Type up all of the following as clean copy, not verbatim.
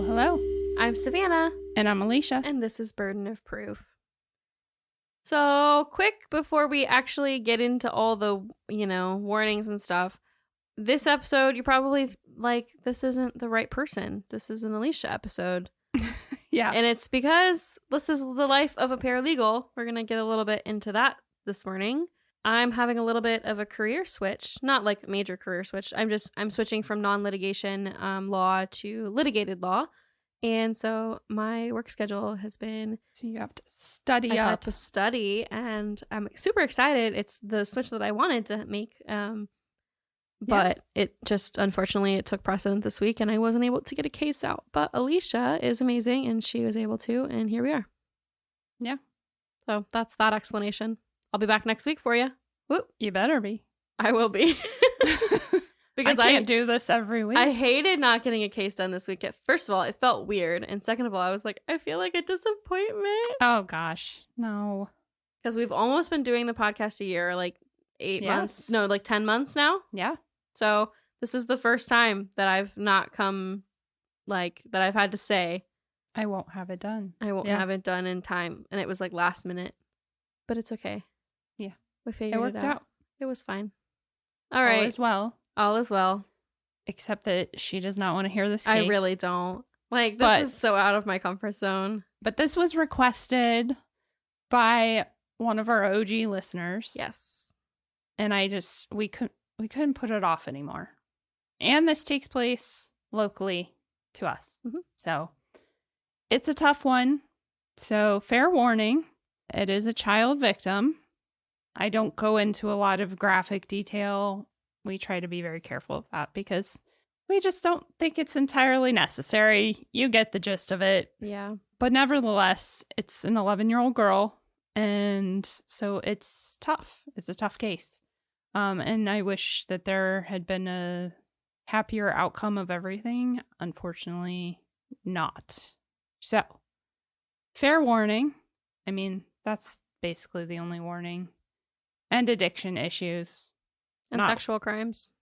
Hello, hello. I'm Savannah. And I'm Elysia. And this is Burden of Proof. So, quick before we actually get into all the, warnings and stuff. This episode, you're probably like, this isn't the right person. This is an Elysia episode. Yeah. And it's because this is the life of a paralegal. We're going to get a little bit into that this morning. I'm having a little bit of a career switch, not like a major career switch. I'm switching from non-litigation law to litigated law. And so my work schedule has been... So you have to study I had to study, and I'm super excited. It's the switch that I wanted to make. But it just, unfortunately, it took precedent this week, and I wasn't able to get a case out. But Elysia is amazing, and she was able to, and here we are. Yeah. So that's that explanation. I'll be back next week for you. Whoop. You better be. I will be. Because I can't do this every week. I hated not getting a case done this week. First of all, it felt weird. And second of all, I was like, I feel like a disappointment. Oh, gosh. No. Because we've almost been doing the podcast a year, like 8 months. No, like 10 months now. Yeah. So this is the first time that I've not come, like, that I've had to say, I won't have it done. I won't have it done in time. And it was like last minute. But it's okay. Yeah. We figured it worked out. It was fine. All right. All is well. All is well. Except that she does not want to hear this case. I really don't. Like, this is so out of my comfort zone. But this was requested by one of our OG listeners. Yes. And we couldn't put it off anymore. And this takes place locally to us. Mm-hmm. So it's a tough one. So fair warning, it is a child victim. I don't go into a lot of graphic detail. We try to be very careful of that because we just don't think it's entirely necessary. You get the gist of it. Yeah. But nevertheless, it's an 11-year-old girl. And so it's tough. It's a tough case. And I wish that there had been a happier outcome of everything. Unfortunately, not. So, fair warning. I mean, that's basically the only warning. And addiction issues. And sexual crimes.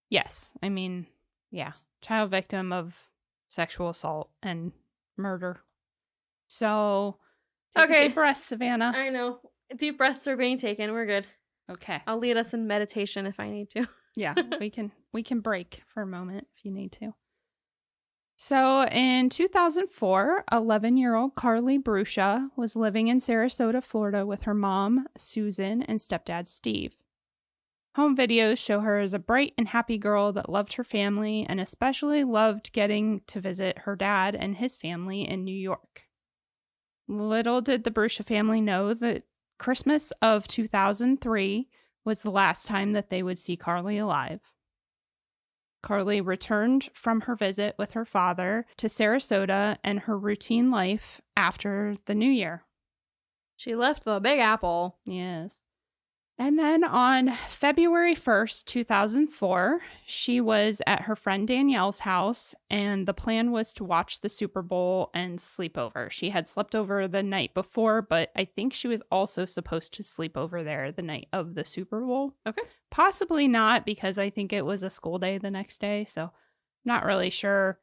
Yes. I mean, yeah. Child victim of sexual assault and murder. So, take a deep breath, Savannah. I know. Deep breaths are being taken. We're good. Okay. I'll lead us in meditation if I need to. Yeah, we can break for a moment if you need to. So in 2004, 11-year-old Carlie Brucia was living in Sarasota, Florida with her mom, Susan, and stepdad, Steve. Home videos show her as a bright and happy girl that loved her family and especially loved getting to visit her dad and his family in New York. Little did the Brucia family know that Christmas of 2003 was the last time that they would see Carlie alive. Carlie returned from her visit with her father to Sarasota and her routine life after the new year. She left the Big Apple. Yes. And then on February 1st, 2004, she was at her friend Danielle's house, and the plan was to watch the Super Bowl and sleep over. She had slept over the night before, but I think she was also supposed to sleep over there the night of the Super Bowl. Okay. Possibly not, because I think it was a school day the next day, so not really sure.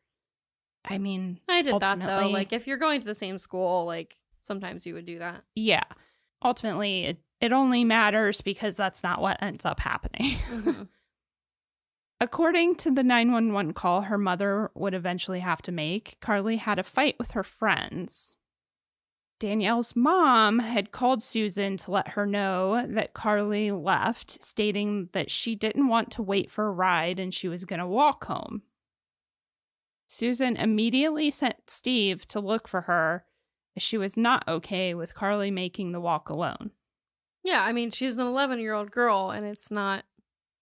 I mean, I did that, though. Like, if you're going to the same school, like, sometimes you would do that. Yeah. Ultimately, it only matters because that's not what ends up happening. Mm-hmm. According to the 911 call her mother would eventually have to make, Carlie had a fight with her friends. Danielle's mom had called Susan to let her know that Carlie left, stating that she didn't want to wait for a ride and she was going to walk home. Susan immediately sent Steve to look for her, as she was not okay with Carlie making the walk alone. Yeah, I mean, she's an 11-year-old girl, and it's not...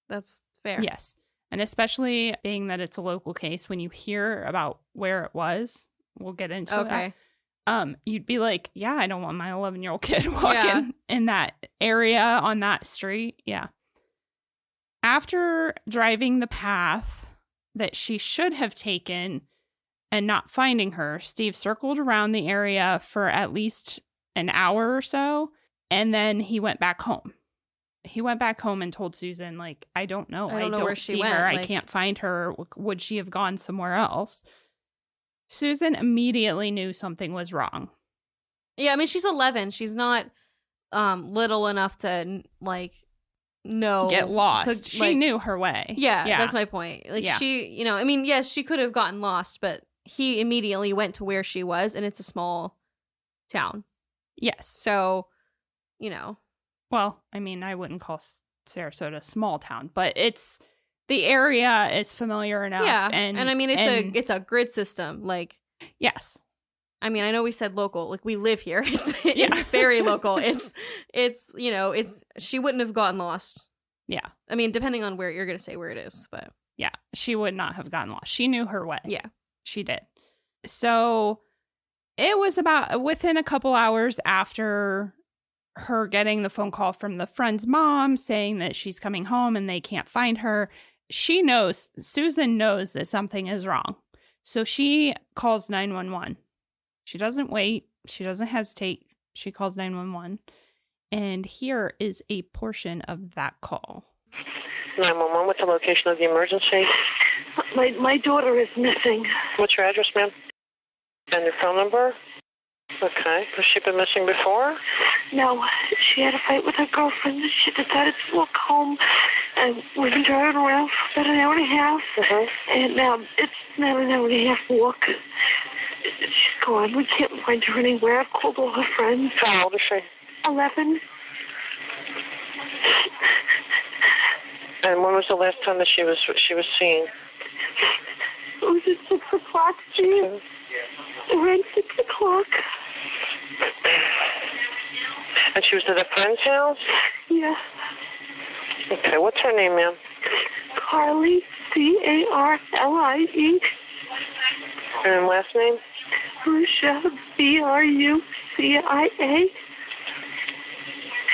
That's fair. Yes. And especially being that it's a local case, when you hear about where it was, we'll get into that. You'd be like, yeah, I don't want my 11-year-old kid walking in that area on that street. Yeah. After driving the path that she should have taken and not finding her, Steve circled around the area for at least an hour or so. And then he went back home. He went back home and told Susan, like, I don't know. I don't where she see went. her. Like... I can't find her. Would she have gone somewhere else? Susan immediately knew something was wrong. Yeah, I mean, she's 11. She's not little enough to, like, know. Get lost. She like, knew her way. Yeah, that's my point. Like, she, you know, I mean, yes, she could have gotten lost, but he immediately went to where she was, and it's a small town. Yes. So, you know. Well, I mean, I wouldn't call Sarasota a small town, but the area is familiar enough. Yeah, and I mean, it's a grid system. Like, yes. I mean, I know we said local, like we live here. It's very local. It's you know, she wouldn't have gotten lost. Yeah. I mean, depending on where you're going to say where it is, but yeah, she would not have gotten lost. She knew her way. Yeah, she did. So it was about within a couple hours after her getting the phone call from the friend's mom saying that she's coming home and they can't find her. Susan knows that something is wrong. So she calls 911. She doesn't wait. She doesn't hesitate. She calls 911. And here is a portion of that call. 911, what's the location of the emergency? My daughter is missing. What's your address, ma'am? And your phone number? Okay. Has she been missing before? No. She had a fight with her girlfriend. She decided to walk home. And we've been driving around for about an hour and a half. And now it's now an hour and a half walk. She's gone. We can't find her anywhere. I've called all her friends. How old is she? 11. And when was the last time that she was seen? It was at 6 o'clock, Jean. Around 6 o'clock. And she was at a friend's house? Yeah. Okay, what's her name, ma'am? Carlie, Carlie. And last name? Brucia, Brucia.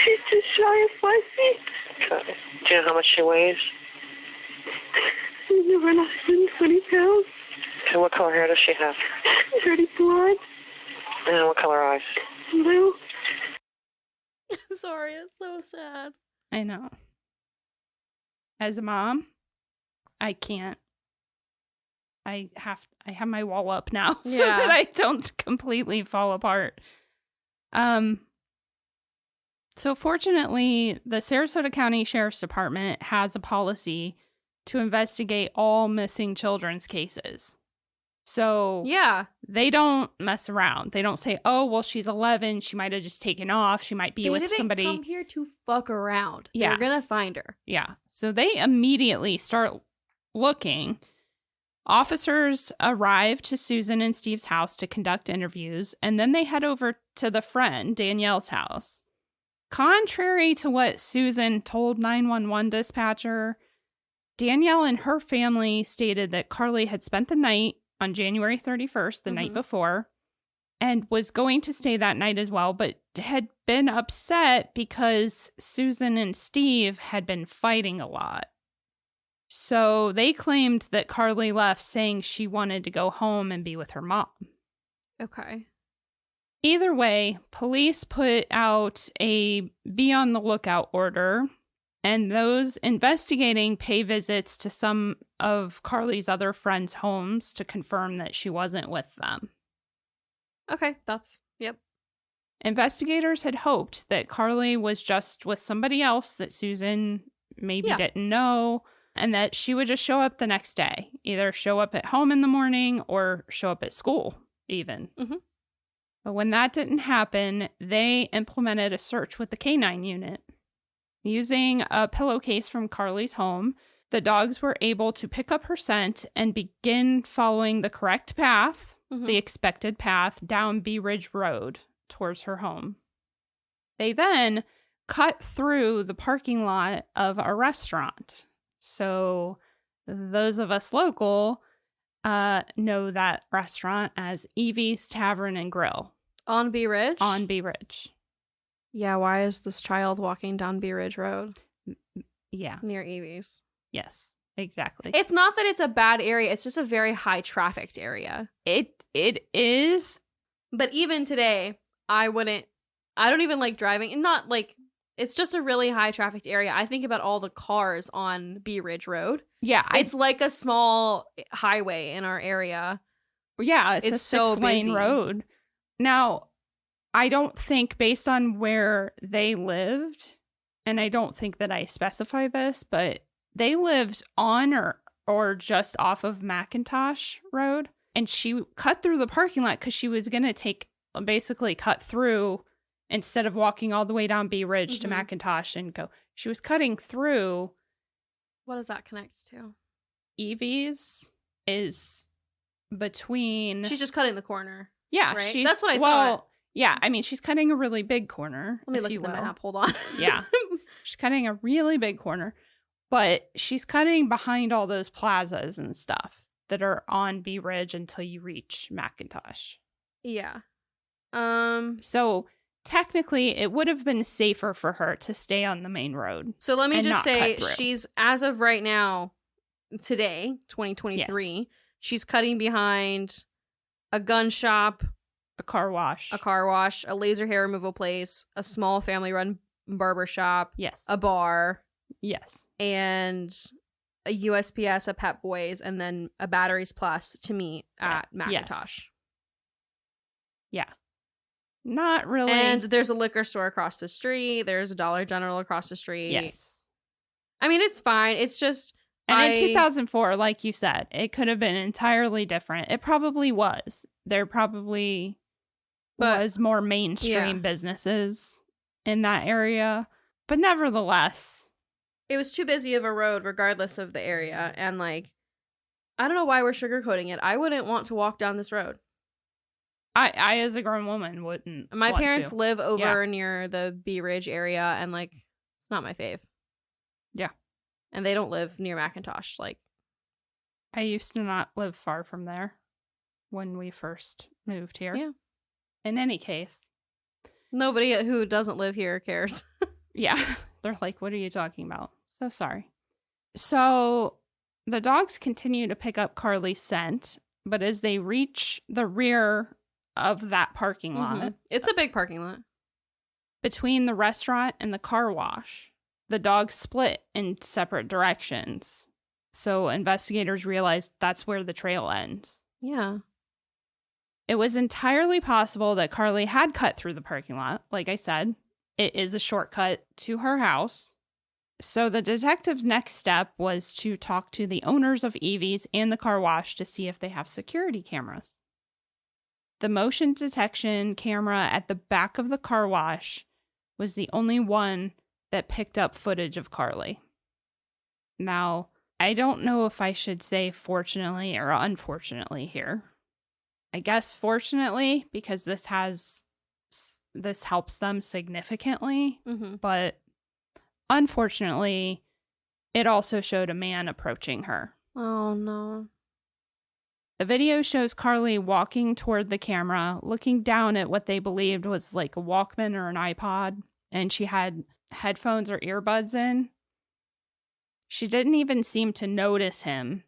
She's just shy of 5 feet. Okay. Do you know how much she weighs? She's around 120 pounds. Okay, what color hair does she have? Dirty blonde. And what color eyes? Blue. Sorry, it's so sad. I know. As a mom, I can't. I have my wall up now so that I don't completely fall apart. So fortunately, the Sarasota County Sheriff's Department has a policy to investigate all missing children's cases. So yeah, they don't mess around. They don't say, "Oh, well, she's 11. She might have just taken off. She might be with somebody." They didn't come here to fuck around. Yeah. They're gonna find her. Yeah. So they immediately start looking. Officers arrive to Susan and Steve's house to conduct interviews, and then they head over to the friend, Danielle's house. Contrary to what Susan told 911 dispatcher, Danielle and her family stated that Carlie had spent the night on January 31st, the night before, and was going to stay that night as well, but had been upset because Susan and Steve had been fighting a lot. So they claimed that Carlie left saying she wanted to go home and be with her mom. Okay. Either way, police put out a be on the lookout order, and those investigating pay visits to some of Carlie's other friends' homes to confirm that she wasn't with them. Okay, yep. Investigators had hoped that Carlie was just with somebody else that Susan maybe didn't know, and that she would just show up the next day, either show up at home in the morning or show up at school even. But when that didn't happen, they implemented a search with the K-9 unit. Using a pillowcase from Carlie's home, the dogs were able to pick up her scent and begin following the correct path, the expected path, down Bee Ridge Road towards her home. They then cut through the parking lot of a restaurant. So those of us local know that restaurant as Evie's Tavern and Grill. On Bee Ridge? On Bee Ridge. Yeah, why is this child walking down Bee Ridge Road? Yeah. Near Evie's. Yes, exactly. It's not that it's a bad area, it's just a very high trafficked area. It is. But even today, I don't even like driving, and not like, it's just a really high trafficked area. I think about all the cars on Bee Ridge Road. Yeah. It's like a small highway in our area Yeah, it's a so 6-lane busy. road. Now, I don't think based on where they lived, and I don't think that I specify this, but they lived on or just off of McIntosh Road. And she cut through the parking lot because she was going to basically cut through instead of walking all the way down B Ridge to McIntosh and go. She was cutting through. What does that connect to? Evie's is between. She's just cutting the corner. Yeah. Right? That's what I thought. Yeah. I mean, she's cutting a really big corner. Let me look at the map. Hold on. Yeah. She's cutting a really big corner. But she's cutting behind all those plazas and stuff that are on B Ridge until you reach McIntosh. Yeah. So technically, it would have been safer for her to stay on the main road. So let me just say, she's, as of right now, today, 2023, yes. She's cutting behind a gun shop, a car wash, a laser hair removal place, a small family-run barber shop, yes, a bar, yes, and a USPS, a Pep Boys, and then a Batteries Plus to meet at McIntosh. Yes. Yeah. Not really. And there's a liquor store across the street. There's a Dollar General across the street. Yes. I mean, it's fine. It's just... And in 2004, like you said, it could have been entirely different. It probably was. There probably was more mainstream businesses in that area. But nevertheless... It was too busy of a road regardless of the area. And like, I don't know why we're sugarcoating it. I wouldn't want to walk down this road. I as a grown woman, wouldn't. My parents live over near the Bee Ridge area, and like, it's not my fave. Yeah. And they don't live near McIntosh. Like, I used to not live far from there when we first moved here. Yeah. In any case. Nobody who doesn't live here cares. Yeah. They're like, what are you talking about? So sorry. So the dogs continue to pick up Carlie's scent, but as they reach the rear of that parking lot. It's a big parking lot. Between the restaurant and the car wash, the dogs split in separate directions. So investigators realized that's where the trail ends. Yeah. It was entirely possible that Carlie had cut through the parking lot. Like I said, it is a shortcut to her house. So the detective's next step was to talk to the owners of Evie's and the car wash to see if they have security cameras. The motion detection camera at the back of the car wash was the only one that picked up footage of Carlie. Now, I don't know if I should say fortunately or unfortunately here. I guess fortunately, because this helps them significantly, but unfortunately, it also showed a man approaching her. Oh, no. The video shows Carlie walking toward the camera, looking down at what they believed was like a Walkman or an iPod, and she had headphones or earbuds in. She didn't even seem to notice him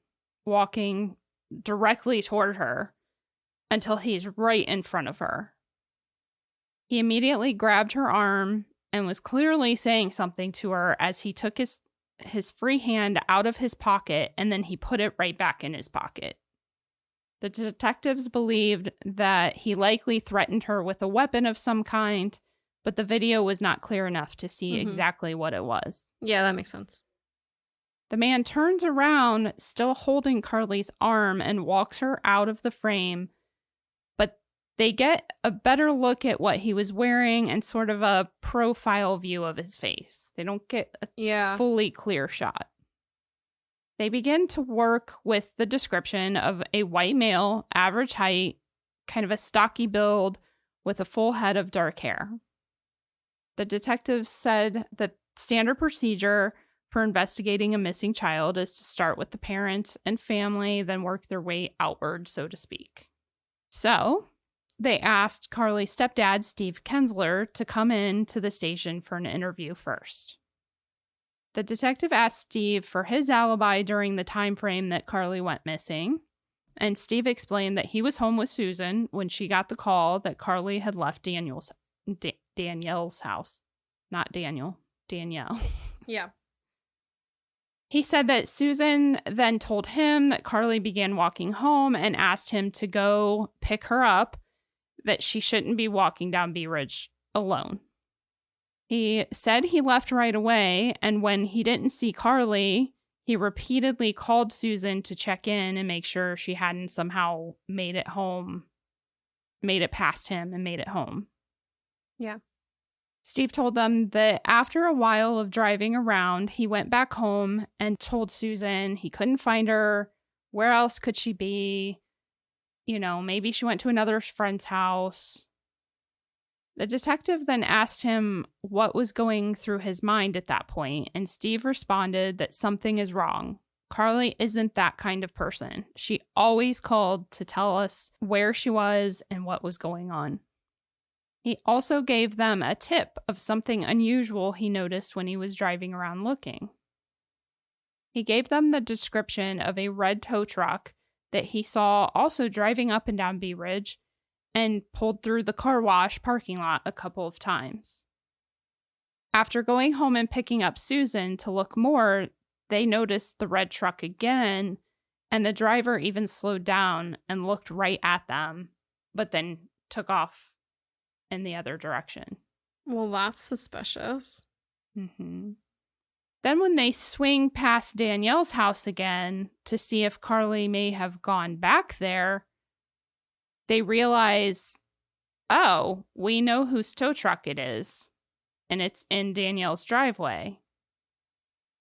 walking directly toward her until he's right in front of her. He immediately grabbed her arm and was clearly saying something to her as he took his free hand out of his pocket and then he put it right back in his pocket. The detectives believed that he likely threatened her with a weapon of some kind, but the video was not clear enough to see exactly what it was. Yeah, that makes sense. The man turns around, still holding Carlie's arm, and walks her out of the frame, but they get a better look at what he was wearing and sort of a profile view of his face. They don't get a fully clear shot. They begin to work with the description of a white male, average height, kind of a stocky build, with a full head of dark hair. The detectives said that standard procedure for investigating a missing child is to start with the parents and family, then work their way outward, so to speak. So they asked Carlie's stepdad, Steve Kensler, to come in to the station for an interview first. The detective asked Steve for his alibi during the time frame that Carlie went missing, and Steve explained that he was home with Susan when she got the call that Carlie had left Danielle's house. Not Daniel, Danielle. Yeah. He said that Susan then told him that Carlie began walking home and asked him to go pick her up, that she shouldn't be walking down Bee Ridge alone. He said he left right away, and when he didn't see Carlie, he repeatedly called Susan to check in and make sure she hadn't somehow made it home, made it past him and made it home. Yeah. Steve told them that after a while of driving around, he went back home and told Susan he couldn't find her. Where else could she be? You know, maybe she went to another friend's house. The detective then asked him what was going through his mind at that point, and Steve responded that something is wrong. Carlie isn't that kind of person. She always called to tell us where she was and what was going on. He also gave them a tip of something unusual he noticed when he was driving around looking. He gave them the description of a red tow truck that he saw also driving up and down Bee Ridge and pulled through the car wash parking lot a couple of times. After going home and picking up Susan to look more, they noticed the red truck again, and the driver even slowed down and looked right at them, but then took off in the other direction. Well, that's suspicious. Mm-hmm. Then when they swing past Danielle's house again to see if Carlie may have gone back there, they realize, oh, we know whose tow truck it is, and it's in Danielle's driveway.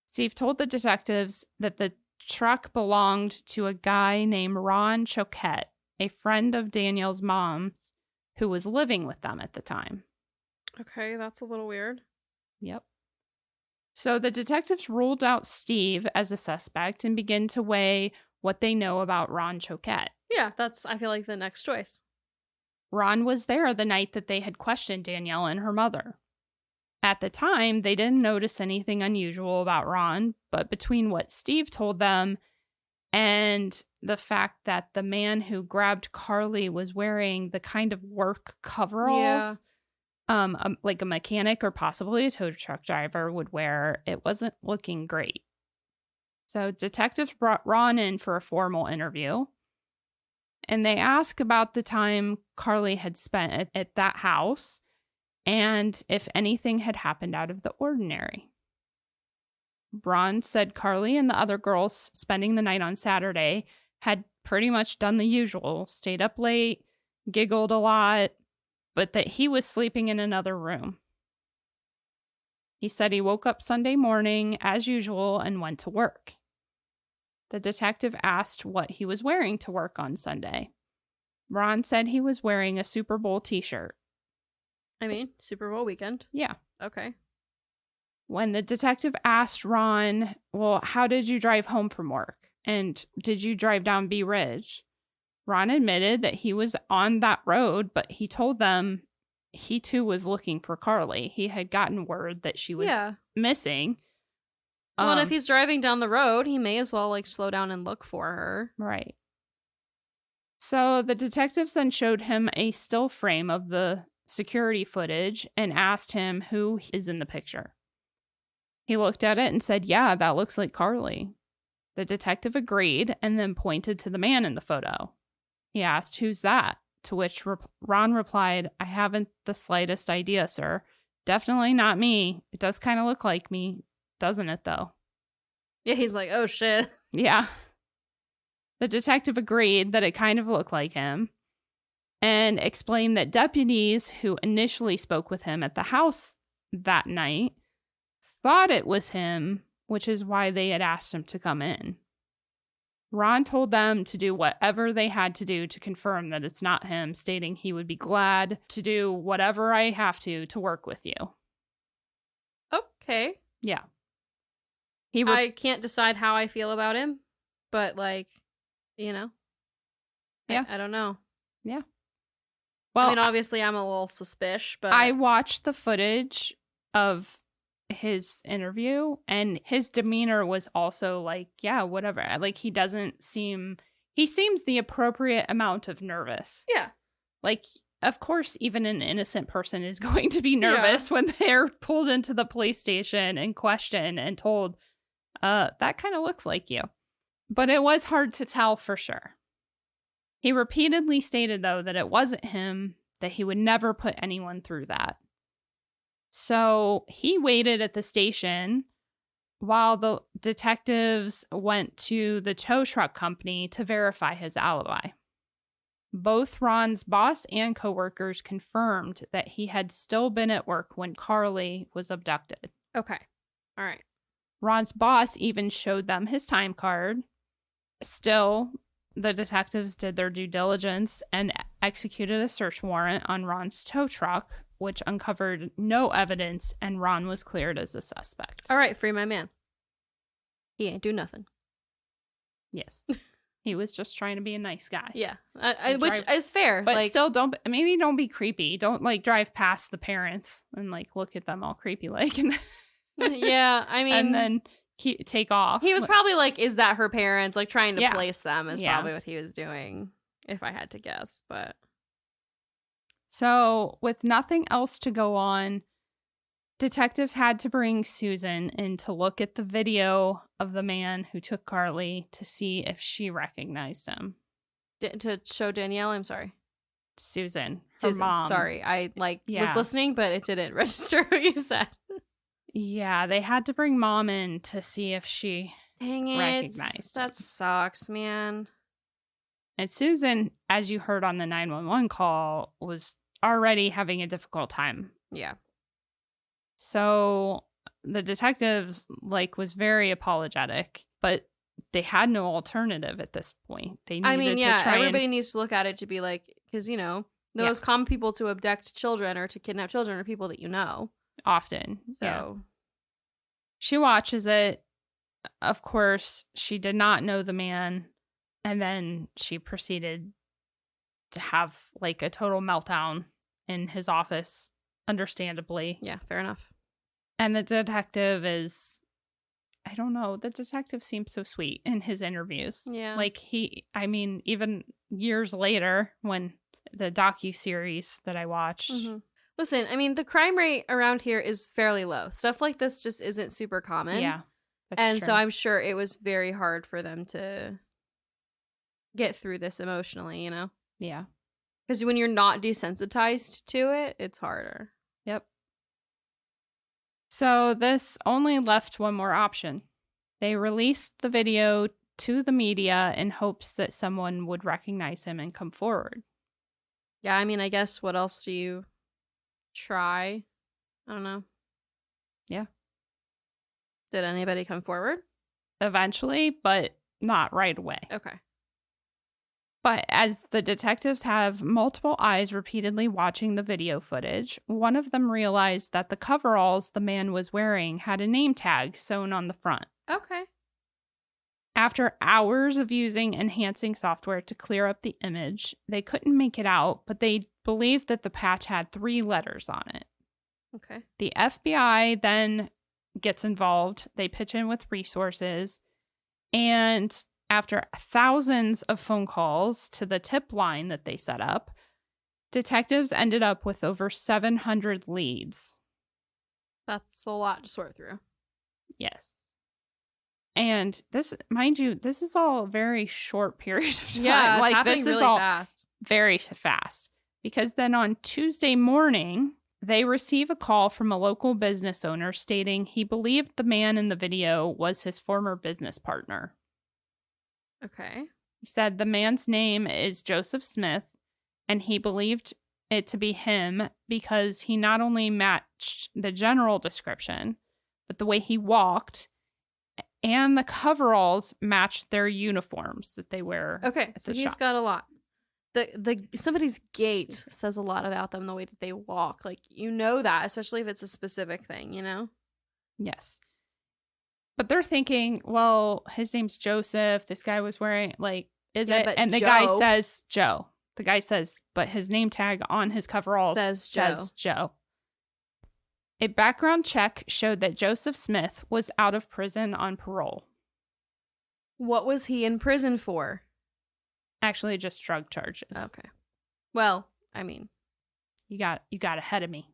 Steve told the detectives that the truck belonged to a guy named Ron Choquette, a friend of Danielle's mom's, who was living with them at the time. Okay, that's a little weird. Yep. So the detectives ruled out Steve as a suspect and began to weigh what they know about Ron Choquette. Yeah, that's, I feel like, the next choice. Ron was there the night that they had questioned Danielle and her mother. At the time, they didn't notice anything unusual about Ron, but between what Steve told them and the fact that the man who grabbed Carlie was wearing the kind of work coveralls, like a mechanic or possibly a tow truck driver would wear, it wasn't looking great. So detectives brought Ron in for a formal interview, and they asked about the time Carlie had spent at that house and if anything had happened out of the ordinary. Ron said Carlie and the other girls spending the night on Saturday had pretty much done the usual, stayed up late, giggled a lot, but that he was sleeping in another room. He said he woke up Sunday morning as usual and went to work. The detective asked what he was wearing to work on Sunday. Ron said he was wearing a Super Bowl t-shirt. I mean, Super Bowl weekend. Yeah. Okay. When the detective asked Ron, well, how did you drive home from work? And did you drive down Bee Ridge? Ron admitted that he was on that road, but he told them he too was looking for Carlie. He had gotten word that she was missing. Well, and if he's driving down the road, he may as well like slow down and look for her. Right. So the detectives then showed him a still frame of the security footage and asked him who is in the picture. He looked at it and said, yeah, that looks like Carlie. The detective agreed and then pointed to the man in the photo. He asked, who's that? To which Ron replied, I haven't the slightest idea, sir. Definitely not me. It does kind of look like me, doesn't it, though? Yeah, he's like, oh, shit. Yeah. The detective agreed that it kind of looked like him and explained that deputies who initially spoke with him at the house that night thought it was him, which is why they had asked him to come in. Ron told them to do whatever they had to do to confirm that it's not him, stating he would be glad to do whatever I have to work with you. Okay. Yeah. I can't decide how I feel about him, but like, you know. Yeah. I don't know. Yeah. Well, I mean, obviously I'm a little suspicious, but I watched the footage of his interview and his demeanor was also like, yeah, whatever. Like he seems the appropriate amount of nervous. Yeah. Like, of course, even an innocent person is going to be nervous when they're pulled into the police station and questioned and told, that kind of looks like you. But it was hard to tell for sure. He repeatedly stated, though, that it wasn't him, that he would never put anyone through that. So he waited at the station while the detectives went to the tow truck company to verify his alibi. Both Ron's boss and coworkers confirmed that he had still been at work when Carlie was abducted. Okay. All right. Ron's boss even showed them his time card. Still, the detectives did their due diligence and executed a search warrant on Ron's tow truck, which uncovered no evidence, and Ron was cleared as a suspect. All right, free my man. He ain't do nothing. Yes. He was just trying to be a nice guy. Yeah, which is fair. But like, still, don't be creepy. Don't, like, drive past the parents and, like, look at them all creepy like. And yeah, I mean... and then take off. He was probably like, is that her parents? Like, trying to Yeah. place them is probably what he was doing, if I had to guess. But so, with nothing else to go on, detectives had to bring Susan in to look at the video of the man who took Carlie to see if she recognized him. To show Danielle, I'm sorry. Susan, her Susan, mom. sorry. I was Yeah. listening, but it didn't register what you said. Yeah, they had to bring mom in to see if she Dang it. recognized That him. sucks, man. And Susan, as you heard on the 911 call, was already having a difficult time. Yeah. So the detective, like, was very apologetic, but they had no alternative at this point. They needed to try everybody needs to look at it to be like, because, you know, the most common people to abduct children or to kidnap children are people that you know. Often. So Yeah. She watches it. Of course, she did not know the man. And then she proceeded to have, like, a total meltdown in his office, understandably. yeah, fair enough. And the detective is, I don't know, the detective seems so sweet in his interviews. Yeah. Like, even years later, when the docuseries that I watched. Mm-hmm. Listen, I mean, the crime rate around here is fairly low. Stuff like this just isn't super common. Yeah. And so I'm sure it was very hard for them to get through this emotionally, you know? Yeah. Because when you're not desensitized to it, it's harder. Yep. So this only left one more option. They released the video to the media in hopes that someone would recognize him and come forward. Yeah, I mean, I guess what else do you try? I don't know. Yeah. Did anybody come forward? Eventually, but not right away. Okay. But as the detectives have multiple eyes repeatedly watching the video footage, one of them realized that the coveralls the man was wearing had a name tag sewn on the front. Okay. After hours of using enhancing software to clear up the image, they couldn't make it out, but they believed that the patch had 3 letters on it. Okay. The FBI then gets involved. They pitch in with resources. And after thousands of phone calls to the tip line that they set up, detectives ended up with over 700 leads. That's a lot to sort through. Yes. And this, mind you, this is all a very short period of time. Yeah, it's like, happening this really is all fast. very fast. Because then on Tuesday morning, they receive a call from a local business owner stating he believed the man in the video was his former business partner. Okay. He said the man's name is Joseph Smith, and he believed it to be him because he not only matched the general description, but the way he walked and the coveralls matched their uniforms that they wear. Okay, at so the he's shop. got a lot. The somebody's gait says a lot about them, the way that they walk. Like, you know that, especially if it's a specific thing, you know? Yes. But they're thinking, well, his name's Joseph. This guy was wearing, like, is it? but And the guy Joe- says Joe. The guy says, but his name tag on his coveralls Says Joe. A background check showed that Joseph Smith was out of prison on parole. What was he in prison for? Actually, just drug charges. Okay. Well, I mean, You got ahead of me.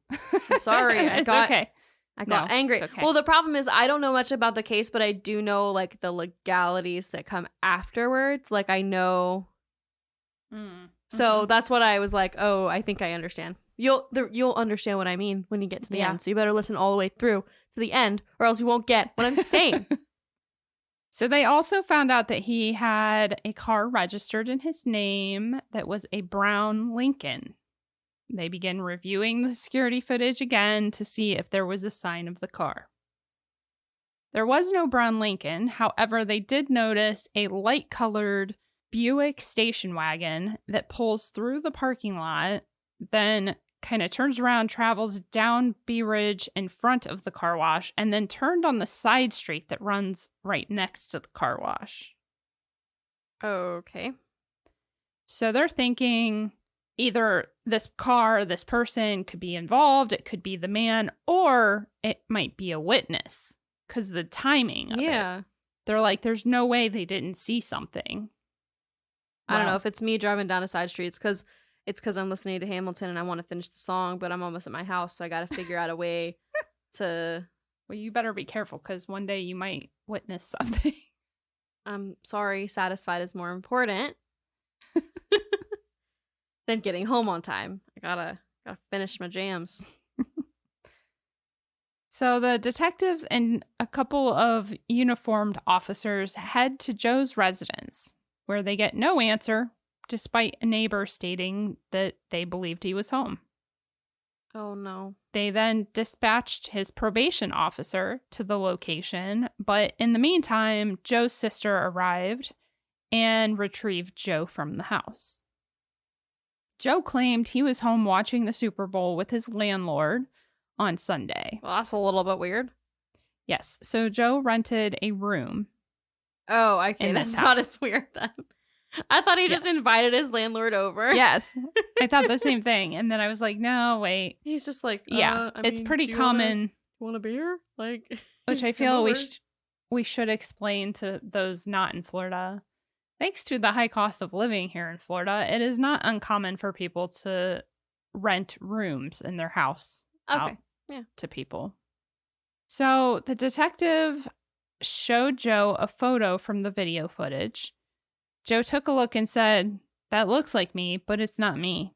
I'm sorry. It's okay. I got No, angry. it's okay. Well, the problem is I don't know much about the case, but I do know like the legalities that come afterwards. Like I know. So that's what I was like, oh, I think I understand. You'll understand what I mean when you get to the end. So you better listen all the way through to the end or else you won't get what I'm saying. So they also found out that he had a car registered in his name that was a brown Lincoln. They began reviewing the security footage again to see if there was a sign of the car. There was no brown Lincoln. However, they did notice a light-colored Buick station wagon that pulls through the parking lot, then kind of turns around, travels down B Ridge in front of the car wash, and then turned on the side street that runs right next to the car wash. Okay. So they're thinking either this car, this person could be involved, it could be the man, or it might be a witness because the timing of it. They're like, there's no way they didn't see something. I don't know if it's me driving down a side street. It's because I'm listening to Hamilton and I want to finish the song, but I'm almost at my house, so I got to figure out a way to... Well, you better be careful because one day you might witness something. I'm sorry, satisfied is more important than getting home on time. I gotta finish my jams. So the detectives and a couple of uniformed officers head to Joe's residence, where they get no answer, despite a neighbor stating that they believed he was home. Oh, no. They then dispatched his probation officer to the location, but in the meantime, Joe's sister arrived and retrieved Joe from the house. Joe claimed he was home watching the Super Bowl with his landlord on Sunday. Well, that's a little bit weird. Yes, so Joe rented a room. Oh, okay, in that's this not house. as weird then. I thought he just invited his landlord over. Yes, I thought the same thing. And then I was like, no, wait. He's just like, It's pretty common. Want a beer? Like, Which I feel we should explain to those not in Florida. Thanks to the high cost of living here in Florida, it is not uncommon for people to rent rooms in their house out to people. So the detective showed Joe a photo from the video footage. Joe took a look and said, "That looks like me, but it's not me."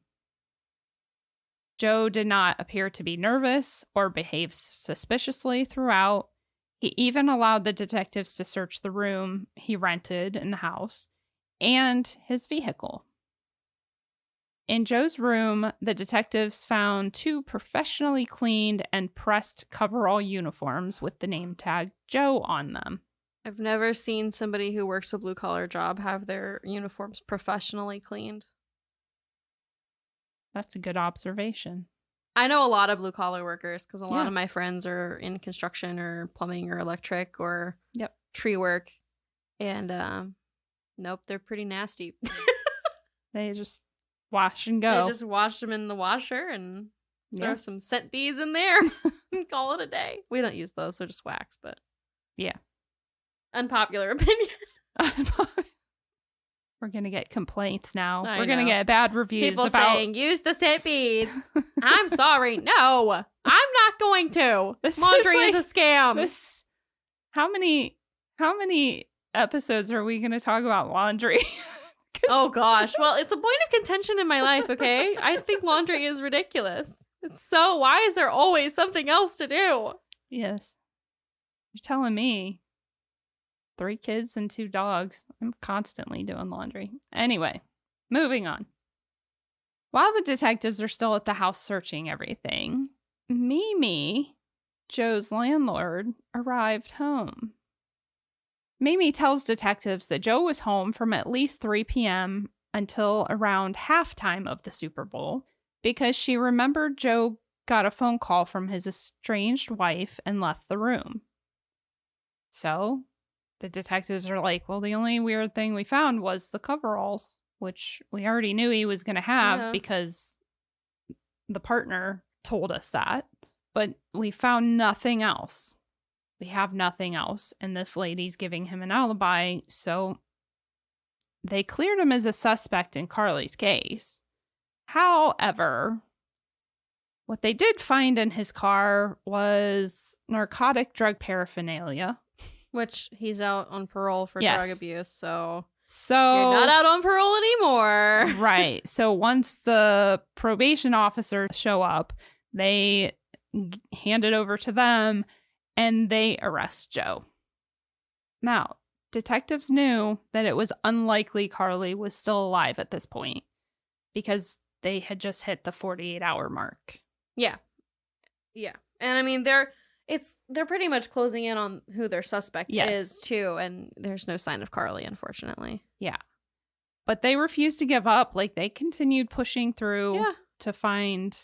Joe did not appear to be nervous or behave suspiciously throughout. He even allowed the detectives to search the room he rented in the house and his vehicle. In Joe's room, the detectives found 2 professionally cleaned and pressed coverall uniforms with the name tag Joe on them. I've never seen somebody who works a blue-collar job have their uniforms professionally cleaned. That's a good observation. I know a lot of blue-collar workers because a lot of my friends are in construction or plumbing or electric or tree work. And, nope, they're pretty nasty. They just wash and go. They just wash them in the washer and throw some scent beads in there and call it a day. We don't use those, so just wax, but... Yeah. Unpopular opinion. We're going to get complaints now. I We're going to get bad reviews People about... saying, use the scent beads. I'm sorry. No, I'm not going to. This Laundry is is a scam. How many episodes are we going to talk about laundry? Oh, gosh. Well, it's a point of contention in my life, okay? I think laundry is ridiculous. It's so... Why is there always something else to do? Yes. You're telling me. 3 kids and 2 dogs. I'm constantly doing laundry. Anyway, moving on. While the detectives are still at the house searching everything, Mimi, Joe's landlord, arrived home. Mimi tells detectives that Joe was home from at least 3 p.m. until around halftime of the Super Bowl because she remembered Joe got a phone call from his estranged wife and left the room. So... the detectives are like, well, the only weird thing we found was the coveralls, which we already knew he was going to have because the partner told us that. But we found nothing else. We have nothing else. And this lady's giving him an alibi. So they cleared him as a suspect in Carlie's case. However, What they did find in his car was narcotic drug paraphernalia. Which he's out on parole for Yes. drug abuse, so So you're not out on parole anymore. Right. So once the probation officers show up, they hand it over to them and they arrest Joe. Now, detectives knew that it was unlikely Carlie was still alive at this point because they had just hit the 48-hour mark. Yeah. Yeah. And I mean, they're pretty much closing in on who their suspect is too, and there's no sign of Carlie, unfortunately. Yeah. But they refused to give up. Like, they continued pushing through to find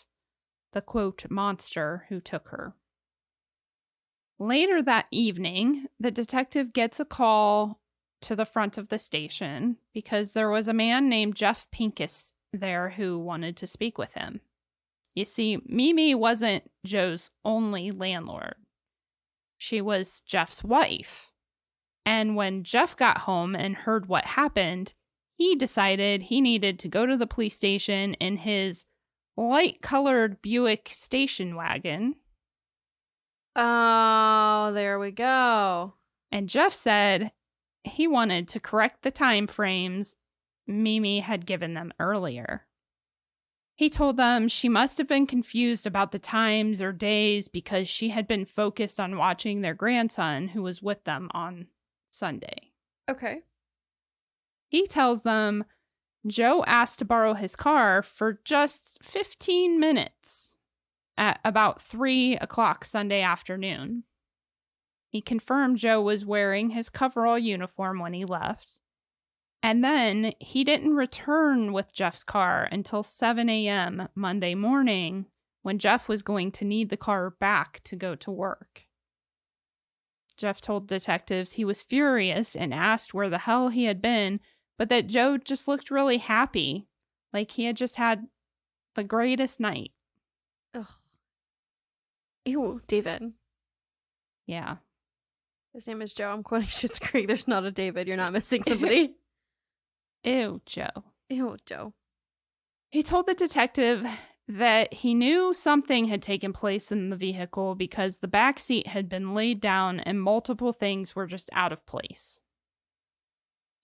the, quote, monster who took her. Later that evening, the detective gets a call to the front of the station because there was a man named Jeff Pincus there who wanted to speak with him. You see, Mimi wasn't Joe's only landlord. She was Jeff's wife. And when Jeff got home and heard what happened, he decided he needed to go to the police station in his light-colored Buick station wagon. Oh, there we go. And Jeff said he wanted to correct the time frames Mimi had given them earlier. He told them she must have been confused about the times or days because she had been focused on watching their grandson who was with them on Sunday. Okay. He tells them Joe asked to borrow his car for just 15 minutes at about 3 o'clock Sunday afternoon. He confirmed Joe was wearing his coverall uniform when he left. And then he didn't return with Jeff's car until 7 a.m. Monday morning when Jeff was going to need the car back to go to work. Jeff told detectives he was furious and asked where the hell he had been, but that Joe just looked really happy, like he had just had the greatest night. Ugh. Ew, David. Yeah. His name is Joe. I'm quoting Schitt's Creek. There's not a David. You're not missing somebody. Ew, Joe. Ew, Joe. He told the detective that he knew something had taken place in the vehicle because the back seat had been laid down and multiple things were just out of place.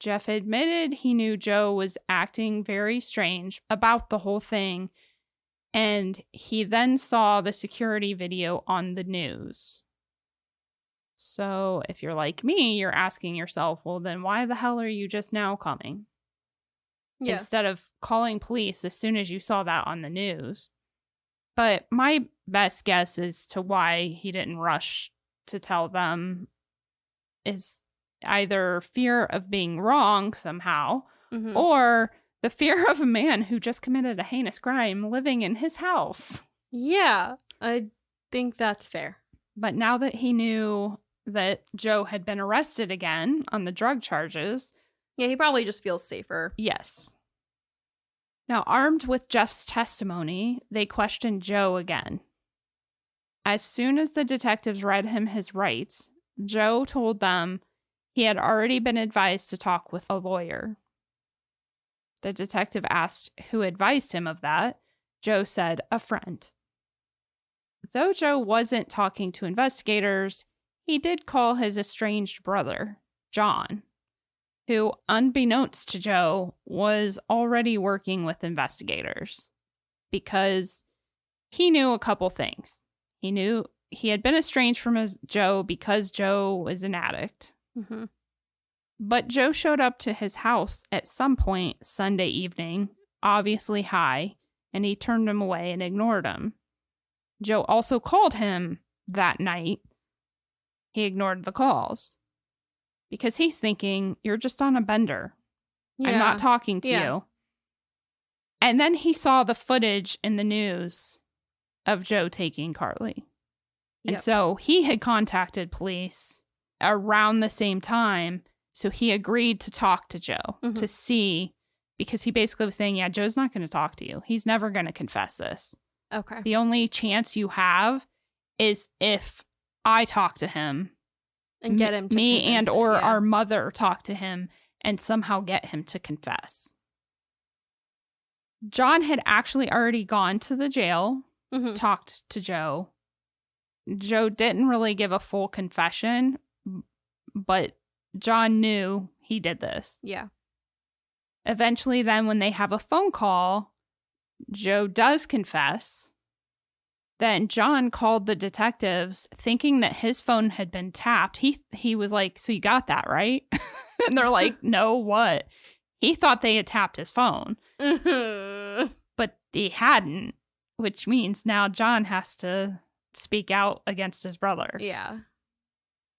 Jeff admitted he knew Joe was acting very strange about the whole thing, and he then saw the security video on the news. So if you're like me, you're asking yourself, well, then why the hell are you just now coming? Yeah. Instead of calling police as soon as you saw that on the news. But my best guess as to why he didn't rush to tell them is either fear of being wrong somehow, or the fear of a man who just committed a heinous crime living in his house. Yeah, I think that's fair. But now that he knew that Joe had been arrested again on the drug charges, yeah, he probably just feels safer. yes. Now, armed with Jeff's testimony, they questioned Joe again. As soon as the detectives read him his rights, Joe told them he had already been advised to talk with a lawyer. The detective asked who advised him of that. Joe said, a friend. Though Joe wasn't talking to investigators, he did call his estranged brother, John, who, unbeknownst to Joe, was already working with investigators because he knew a couple things. He knew he had been estranged from Joe because Joe was an addict. Mm-hmm. But Joe showed up to his house at some point Sunday evening, obviously high, and he turned him away and ignored him. Joe also called him that night. He ignored the calls. Because he's thinking, you're just on a bender. Yeah. I'm not talking to you. And then he saw the footage in the news of Joe taking Carlie. And so he had contacted police around the same time. So he agreed to talk to Joe to see, because he basically was saying, yeah, Joe's not going to talk to you. He's never going to confess this. Okay. The only chance you have is if I talk to him. And get him to me and or yeah. our mother talk to him and somehow get him to confess. John had actually already gone to the jail talked to Joe. Joe didn't really give a full confession, but John knew he did this. Yeah. Eventually, then, when they have a phone call, Joe does confess. Then John called the detectives thinking that his phone had been tapped. He was like, so you got that, right? And they're like, no, what? He thought they had tapped his phone. But they hadn't, which means now John has to speak out against his brother. Yeah.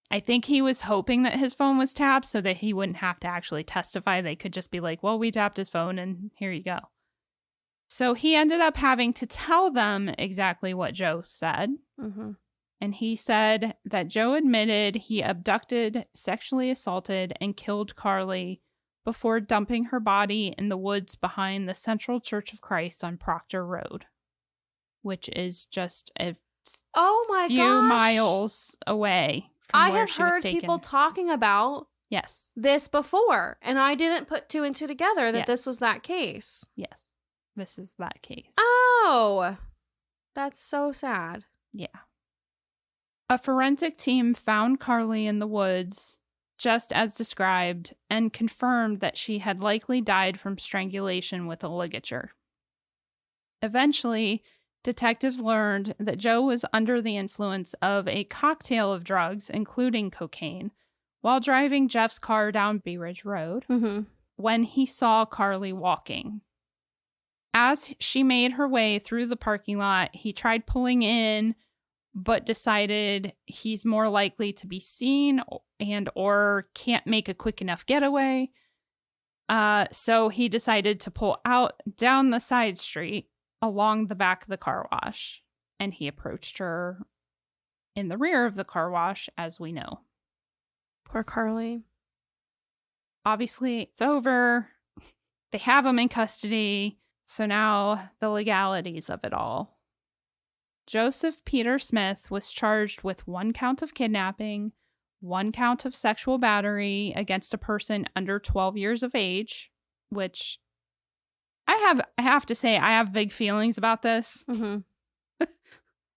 I think he was hoping that his phone was tapped so that he wouldn't have to actually testify. They could just be like, well, we tapped his phone and here you go. So he ended up having to tell them exactly what Joe said. And he said that Joe admitted he abducted, sexually assaulted, and killed Carlie before dumping her body in the woods behind the Central Church of Christ on Proctor Road, which is just a few miles away from I where have she was heard taken. people talking about this before, and I didn't put two and two together that this was that case. Yes, this is that case. Oh, that's so sad. Yeah. A forensic team found Carlie in the woods, just as described, and confirmed that she had likely died from strangulation with a ligature. Eventually, detectives learned that Joe was under the influence of a cocktail of drugs, including cocaine, while driving Jeff's car down Bee Ridge Road when he saw Carlie walking. As she made her way through the parking lot, he tried pulling in, but decided he's more likely to be seen and or can't make a quick enough getaway. So he decided to pull out down the side street along the back of the car wash, and he approached her in the rear of the car wash, as we know. Poor Carlie. Obviously, it's over. They have him in custody. So now the legalities of it all. Joseph Peter Smith was charged with 1 count of kidnapping, 1 count of sexual battery against a person under 12 years of age, which I have to say, I have big feelings about this. I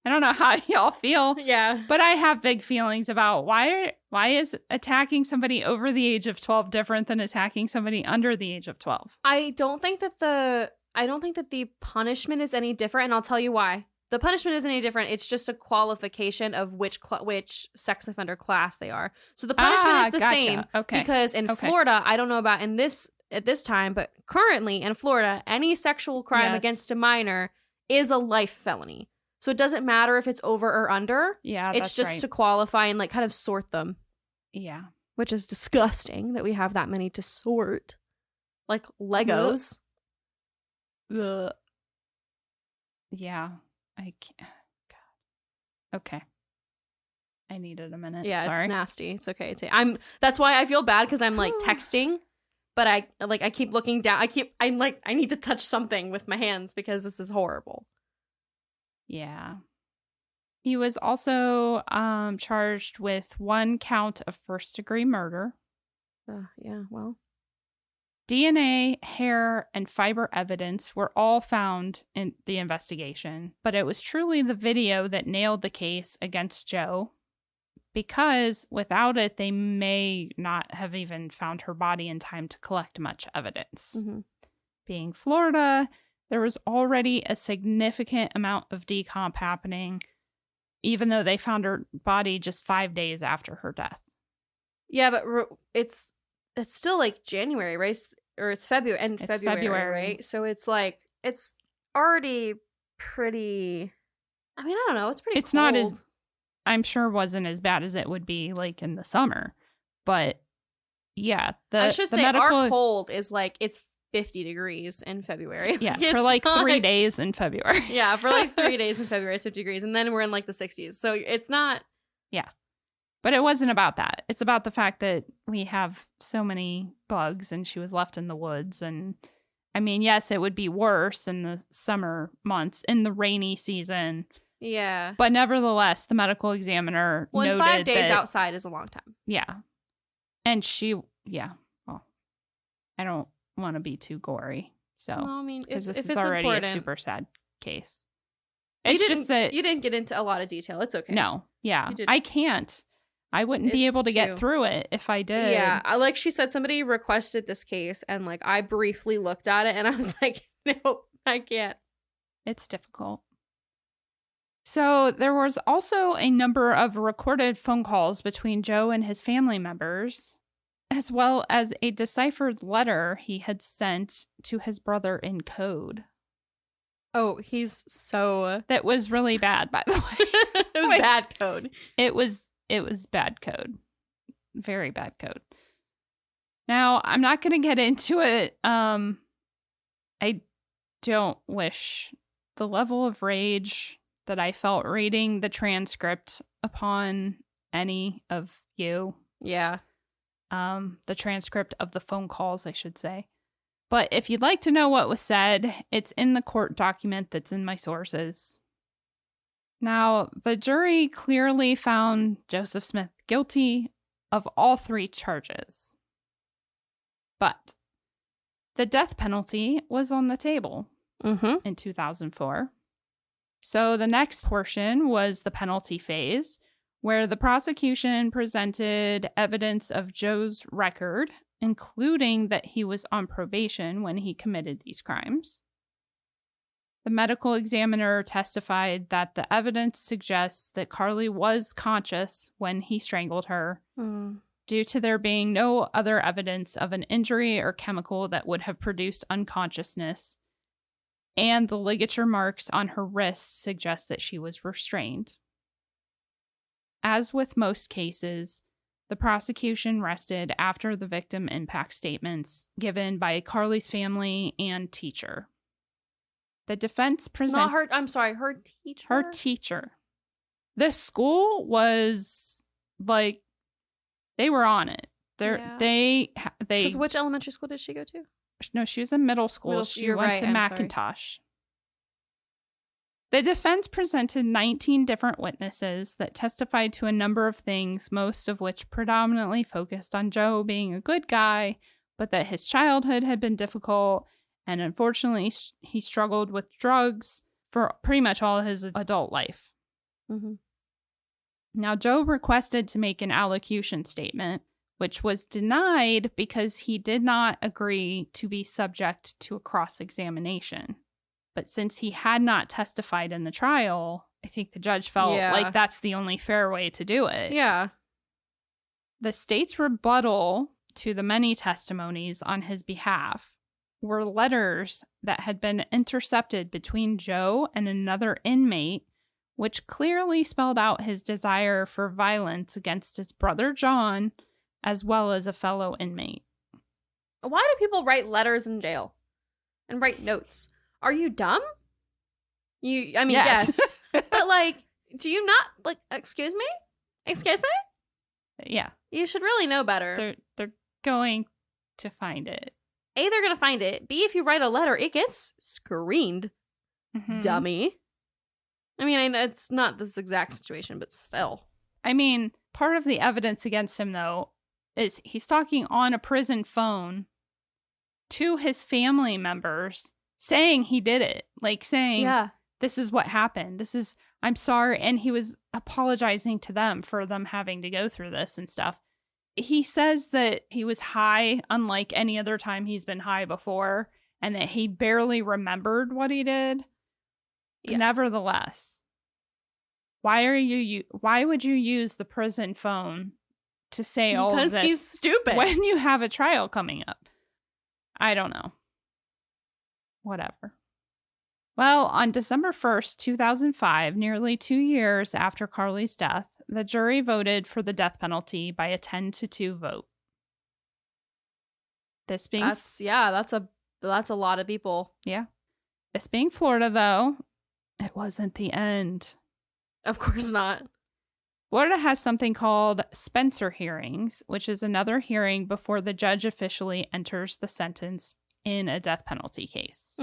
don't know how y'all feel. Yeah. But I have big feelings about why is attacking somebody over the age of 12 different than attacking somebody under the age of 12? I don't think that the punishment is any different, and I'll tell you why. The punishment isn't any different. It's just a qualification of which sex offender class they are. So the punishment is the same. Okay. Because in Florida, I don't know about at this time, but currently in Florida, any sexual crime against a minor is a life felony. So it doesn't matter if it's over or under. Yeah, it's just to qualify and like kind of sort them. Yeah. Which is disgusting that we have that many to sort. Like Legos. Ugh. Yeah. I can't. God. Okay. I needed a minute. Yeah, Sorry. it's nasty. It's okay. That's why I feel bad because I'm like texting, but I keep looking down. I'm like, I need to touch something with my hands because this is horrible. Yeah. He was also charged with 1 count of first-degree murder. Yeah, well. DNA, hair, and fiber evidence were all found in the investigation, but it was truly the video that nailed the case against Joe, because without it, they may not have even found her body in time to collect much evidence. Being Florida, there was already a significant amount of decomp happening, even though they found her body just 5 days after her death. Yeah, but it's still like January, right? Or it's February, February, right? So it's like, it's already pretty, I mean, I don't know. It's pretty It's cold. not as, I'm sure wasn't as bad as it would be like in the summer. But yeah, I should say our cold is like, it's 50 degrees in February. Yeah, for like 3 days in February. Yeah, for like 3 days in February, it's 50 degrees. And then we're in like the 60s. So it's not. Yeah. But it wasn't about that. It's about the fact that we have so many bugs and she was left in the woods. And I mean, yes, it would be worse in the summer months, in the rainy season. Yeah. But nevertheless, the medical examiner noted 5 days that, outside is a long time. Yeah. And well, I don't want to be too gory. So, well, I mean, because this if is it's already important. a super sad case. It's just that you didn't get into a lot of detail. It's okay. No. Yeah. You did. I can't. I wouldn't be It's able to true. get through it if I did. Yeah, like she said, somebody requested this case, and like I briefly looked at it, and I was like, "No, I can't." It's difficult. So there was also a number of recorded phone calls between Joe and his family members, as well as a deciphered letter he had sent to his brother in code. Oh, he's so That was really bad, by the way. it was bad code. It was bad code. Very bad code. Now, I'm not going to get into it. I don't wish the level of rage that I felt reading the transcript upon any of you. Yeah. The transcript of the phone calls, I should say. But if you'd like to know what was said, it's in the court document that's in my sources. Now, the jury clearly found Joseph Smith guilty of all 3 charges. But the death penalty was on the table in 2004. So the next portion was the penalty phase, where the prosecution presented evidence of Joe's record, including that he was on probation when he committed these crimes. The medical examiner testified that the evidence suggests that Carlie was conscious when he strangled her, due to there being no other evidence of an injury or chemical that would have produced unconsciousness, and the ligature marks on her wrists suggest that she was restrained. As with most cases, the prosecution rested after the victim impact statements given by Carlie's family and teacher. The defense presented... Not her... I'm sorry, her teacher? Her teacher. The school was, like, they were on it. They Because which elementary school did she go to? No, she was in middle school. She went to McIntosh. The defense presented 19 different witnesses that testified to a number of things, most of which predominantly focused on Joe being a good guy, but that his childhood had been difficult, and unfortunately, he struggled with drugs for pretty much all his adult life. Now, Joe requested to make an allocution statement, which was denied because he did not agree to be subject to a cross-examination. But since he had not testified in the trial, I think the judge felt like that's the only fair way to do it. Yeah. The state's rebuttal to the many testimonies on his behalf were letters that had been intercepted between Joe and another inmate, which clearly spelled out his desire for violence against his brother John, as well as a fellow inmate. Why do people write letters in jail and write notes? Are you dumb? Yes. But, like, do you not, like, excuse me? Excuse me? Yeah. You should really know better. They're going to find it. A, they're going to find it. B, if you write a letter, it gets screened. Dummy. I mean, I know it's not this exact situation, but still. I mean, part of the evidence against him, though, is he's talking on a prison phone to his family members, saying he did it. Like, saying, this is what happened. I'm sorry. And he was apologizing to them for them having to go through this and stuff. He says that he was high, unlike any other time he's been high before, and that he barely remembered what he did. Yeah. Nevertheless, why would you use the prison phone to say all of this? Because he's stupid. When you have a trial coming up. I don't know. Whatever. Well, on December 1st, 2005, nearly 2 years after Carlie's death, the jury voted for the death penalty by a 10-2 vote. This being... That's a lot of people. Yeah. This being Florida, though, it wasn't the end. Of course not. Florida has something called Spencer hearings, which is another hearing before the judge officially enters the sentence in a death penalty case.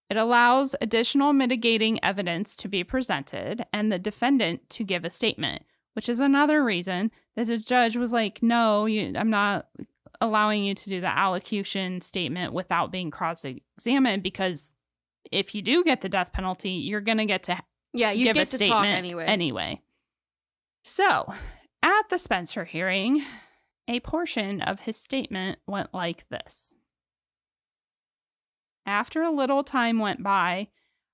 It allows additional mitigating evidence to be presented and the defendant to give a statement, which is another reason that the judge was like, no, I'm not allowing you to do the allocution statement without being cross-examined, because if you do get the death penalty, you're going to get to Yeah, you give get a to statement talk anyway. So, at the Spencer hearing, a portion of his statement went like this. After a little time went by,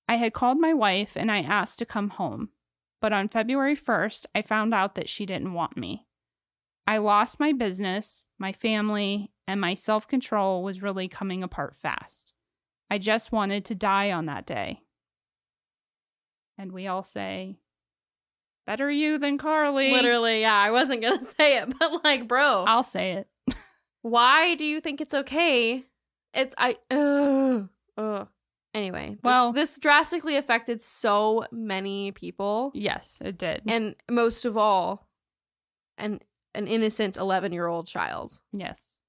I had called my wife and I asked to come home. But on February 1st, I found out that she didn't want me. I lost my business, my family, and my self-control was really coming apart fast. I just wanted to die on that day. And we all say, better you than Carlie. Literally, yeah. I wasn't going to say it, but like, bro. I'll say it. Why do you think it's okay? Anyway, this drastically affected so many people. Yes, it did. And most of all, an innocent 11-year-old child. Yes.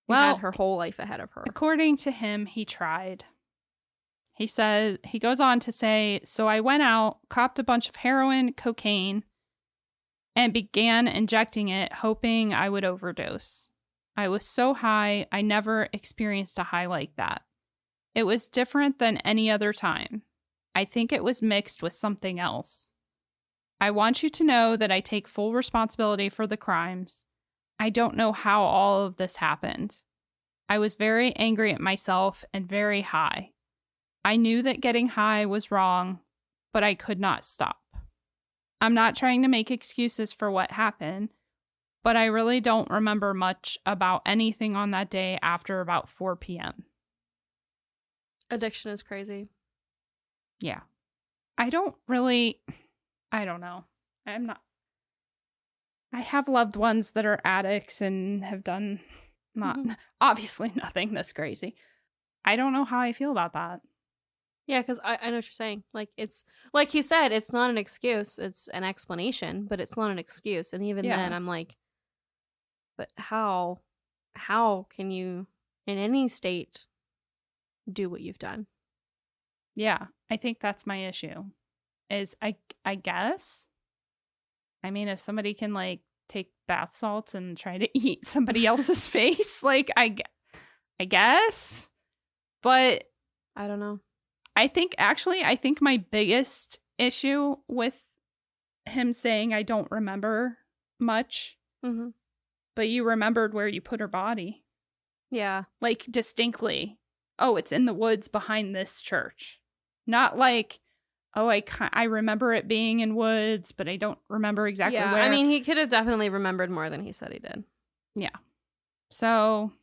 Who had her whole life ahead of her. According to him, he tried. He goes on to say, so I went out, copped a bunch of heroin, cocaine, and began injecting it, hoping I would overdose. I was so high, I never experienced a high like that. It was different than any other time. I think it was mixed with something else. I want you to know that I take full responsibility for the crimes. I don't know how all of this happened. I was very angry at myself and very high. I knew that getting high was wrong, but I could not stop. I'm not trying to make excuses for what happened, but I really don't remember much about anything on that day after about 4 p.m. Addiction is crazy. Yeah. I don't know. I have loved ones that are addicts and have done obviously nothing this crazy. I don't know how I feel about that. Yeah, because I know what you're saying. Like, it's like he said, it's not an excuse. It's an explanation, but it's not an excuse. And even then, I'm like, but how can you, in any state, do what you've done? Yeah, I think that's my issue. Is I guess. I mean, if somebody can like take bath salts and try to eat somebody else's face, like I guess. But I don't know. I think my biggest issue with him saying I don't remember much, but you remembered where you put her body. Yeah. Like distinctly. Oh, it's in the woods behind this church. Not like, oh, I remember it being in woods, but I don't remember exactly where. I mean, he could have definitely remembered more than he said he did. Yeah. So.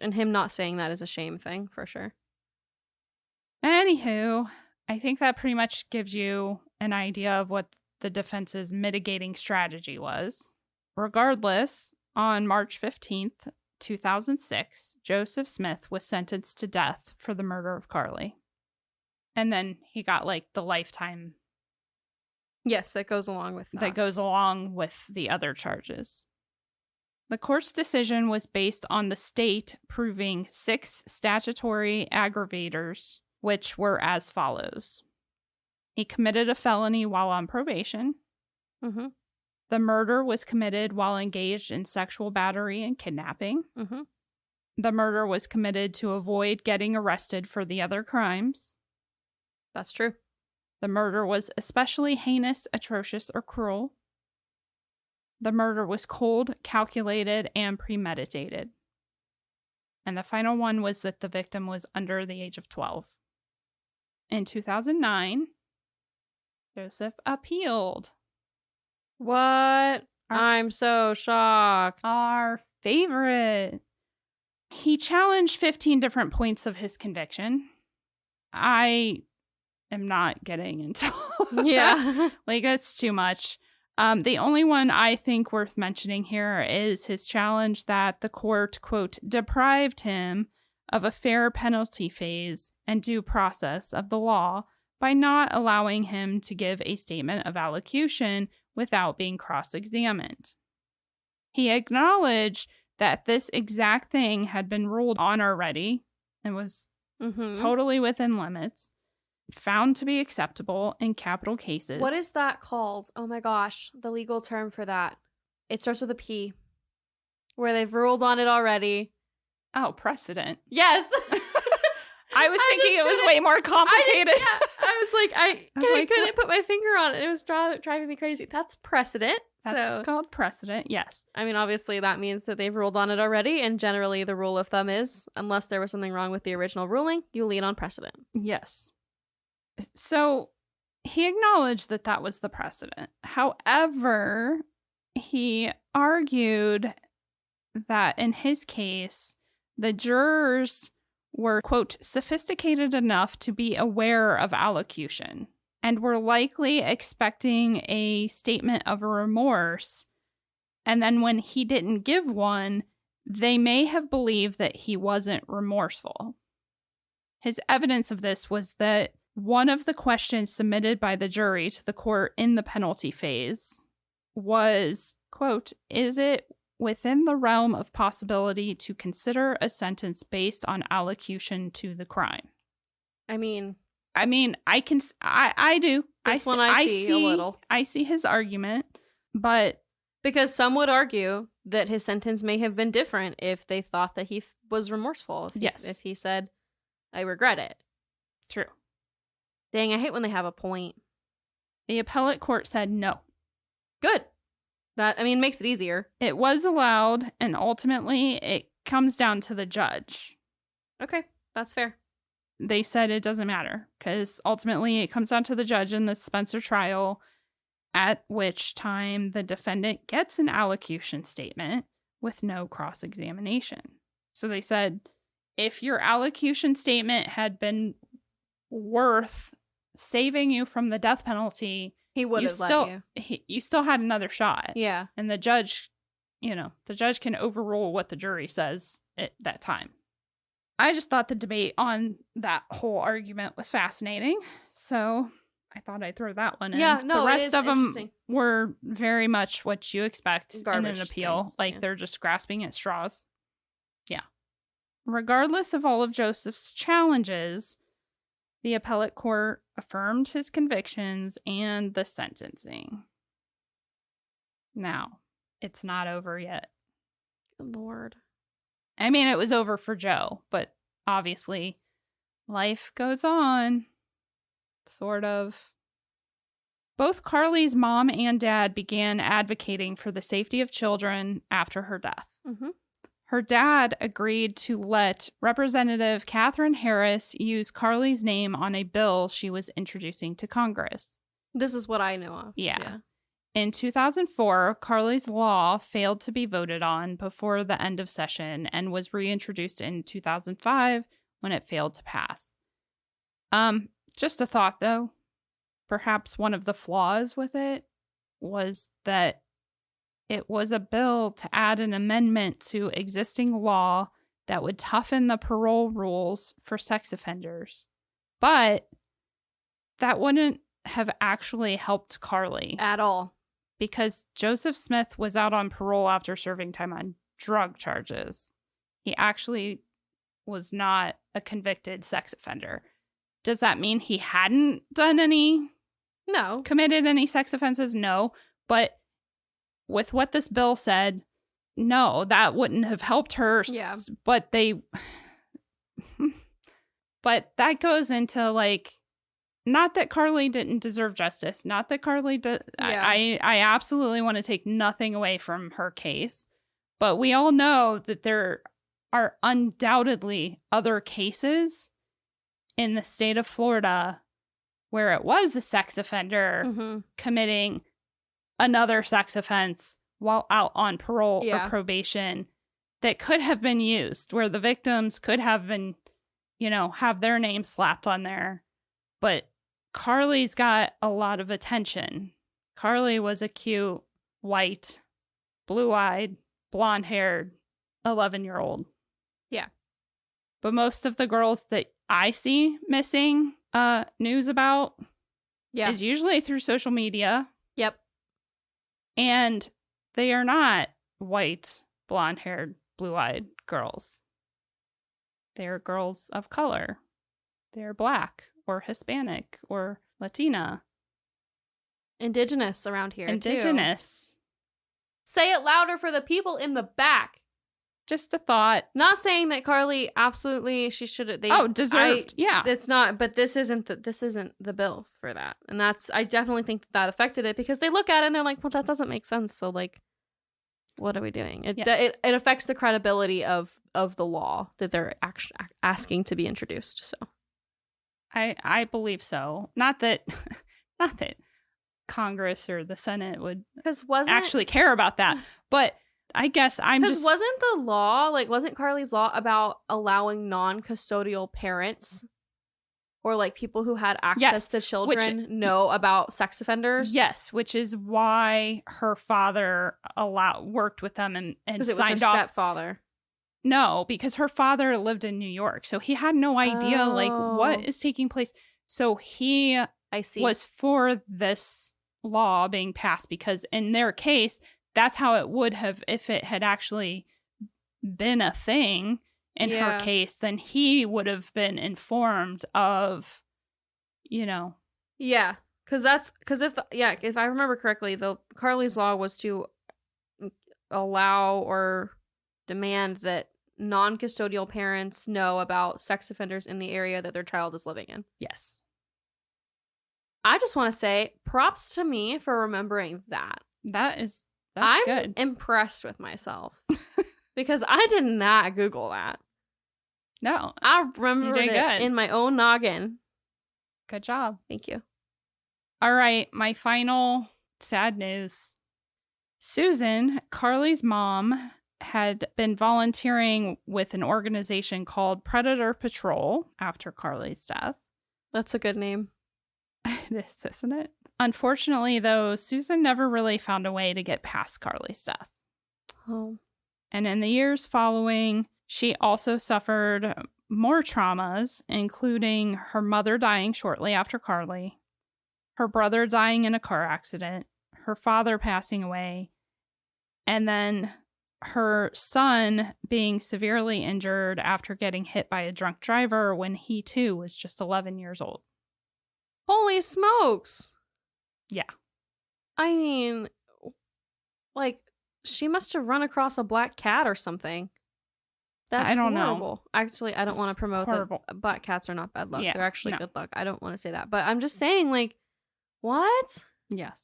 And him not saying that is a shame thing, for sure. Anywho, I think that pretty much gives you an idea of what the defense's mitigating strategy was. Regardless, on March 15th, 2006, Joseph Smith was sentenced to death for the murder of Carlie. And then he got like the lifetime. Yes, that goes along with that. That goes along with the other charges. The court's decision was based on the state proving 6 statutory aggravators, which were as follows. He committed a felony while on probation. The murder was committed while engaged in sexual battery and kidnapping. The murder was committed to avoid getting arrested for the other crimes. That's true. The murder was especially heinous, atrocious, or cruel. The murder was cold, calculated, and premeditated. And the final one was that the victim was under the age of 12. In 2009, Joseph appealed. What? I'm so shocked. Our favorite. He challenged 15 different points of his conviction. I am not getting into Yeah. Like, that's too much. The only one I think worth mentioning here is his challenge that the court, quote, deprived him of a fair penalty phase and due process of the law by not allowing him to give a statement of allocution without being cross-examined. He acknowledged that this exact thing had been ruled on already and was totally within limits, found to be acceptable in capital cases. What is that called? Oh my gosh, the legal term for that. It starts with a P, where they've ruled on it already. Oh, precedent. Yes. I was thinking it was way more complicated. I was like, I couldn't put my finger on it. It was driving me crazy. That's precedent. That's called precedent, yes. I mean, obviously that means that they've ruled on it already, and generally the rule of thumb is, unless there was something wrong with the original ruling, you lean on precedent. Yes. So he acknowledged that that was the precedent. However, he argued that in his case, the jurors were, quote, sophisticated enough to be aware of allocution and were likely expecting a statement of remorse. And then when he didn't give one, they may have believed that he wasn't remorseful. His evidence of this was that one of the questions submitted by the jury to the court in the penalty phase was, quote, is it within the realm of possibility to consider a sentence based on allocution to the crime? I mean, I do. I see a little. I see his argument, but because some would argue that his sentence may have been different if they thought that he was remorseful. If he said, I regret it. True. Dang, I hate when they have a point. The appellate court said no. Good. That, I mean, makes it easier. It was allowed, and ultimately it comes down to the judge. Okay, that's fair. They said it doesn't matter, because ultimately it comes down to the judge in the Spencer trial, at which time the defendant gets an allocution statement with no cross-examination. So they said, if your allocution statement had been worth saving you from the death penalty, he would have let you. You still had another shot. Yeah. And the judge, the judge can overrule what the jury says at that time. I just thought the debate on that whole argument was fascinating. So I thought I'd throw that one in. Yeah, no, the rest of them interesting. were very much what you expect Garbage in an appeal. things, They're just grasping at straws. Yeah. Regardless of all of Joseph's challenges, the appellate court affirmed his convictions and the sentencing. Now, it's not over yet. Good Lord. I mean, it was over for Joe, but obviously, life goes on. Sort of. Both Carlie's mom and dad began advocating for the safety of children after her death. Mm-hmm. Her dad agreed to let Representative Catherine Harris use Carlie's name on a bill she was introducing to Congress. This is what I know of. Yeah. In 2004, Carlie's law failed to be voted on before the end of session and was reintroduced in 2005 when it failed to pass. Just a thought, though. Perhaps one of the flaws with it was that it was a bill to add an amendment to existing law that would toughen the parole rules for sex offenders. But that wouldn't have actually helped Carlie. At all. Because Joseph Smith was out on parole after serving time on drug charges. He actually was not a convicted sex offender. Does that mean he hadn't done any? No. Committed any sex offenses? No. But with what this bill said, no, that wouldn't have helped her. Yeah. But but that goes into not that Carlie didn't deserve justice. Not that Carlie did. Yeah. I absolutely want to take nothing away from her case. But we all know that there are undoubtedly other cases in the state of Florida where it was a sex offender committing another sex offense while out on parole or probation that could have been used, where the victims could have been, have their name slapped on there. But Carlie's got a lot of attention. Carlie was a cute, white, blue-eyed, blonde-haired 11-year-old. Yeah. But most of the girls that I see missing news about is usually through social media. Yep. And they are not white, blonde-haired, blue-eyed girls. They are girls of color. They're Black or Hispanic or Latina. Indigenous around here, Indigenous. Too. Say it louder for the people in the back. Just a thought. Not saying that Carlie absolutely she should. Deserved. Yeah, it's not. But this isn't the bill for that. And I definitely think that affected it because they look at it and they're like, well, that doesn't make sense. So like, what are we doing? It affects the credibility of the law that they're actually asking to be introduced. So, I believe so. Not that Congress or the Senate would actually care about that, but I guess because wasn't Carlie's law about allowing non-custodial parents or like people who had access to children know about sex offenders? Yes, which is why her father worked with them and signed off. Because it was her stepfather. No, because her father lived in New York, so he had no idea like what is taking place. So he was for this law being passed because in their case, that's how it would have if it had actually been a thing in her case, then he would have been informed of, Yeah, because if I remember correctly, Carlie's law was to allow or demand that non-custodial parents know about sex offenders in the area that their child is living in. Yes. I just want to say props to me for remembering that. That's I'm good. Impressed with myself because I did not Google that. No. I remembered it in my own noggin. Good job. Thank you. All right. My final sad news. Susan, Carlie's mom, had been volunteering with an organization called Predator Patrol after Carlie's death. That's a good name. It is, isn't it? Unfortunately, though, Susan never really found a way to get past Carlie's death. Oh. And in the years following, she also suffered more traumas, including her mother dying shortly after Carlie, her brother dying in a car accident, her father passing away, and then her son being severely injured after getting hit by a drunk driver when he, too, was just 11 years old. Holy smokes. Yeah. I mean, like, she must have run across a black cat or something. That's I don't horrible. know. Actually, I don't want to promote that black cats are not bad luck. Yeah, they're actually good luck. I don't want to say that. But I'm just saying, like, what? Yes.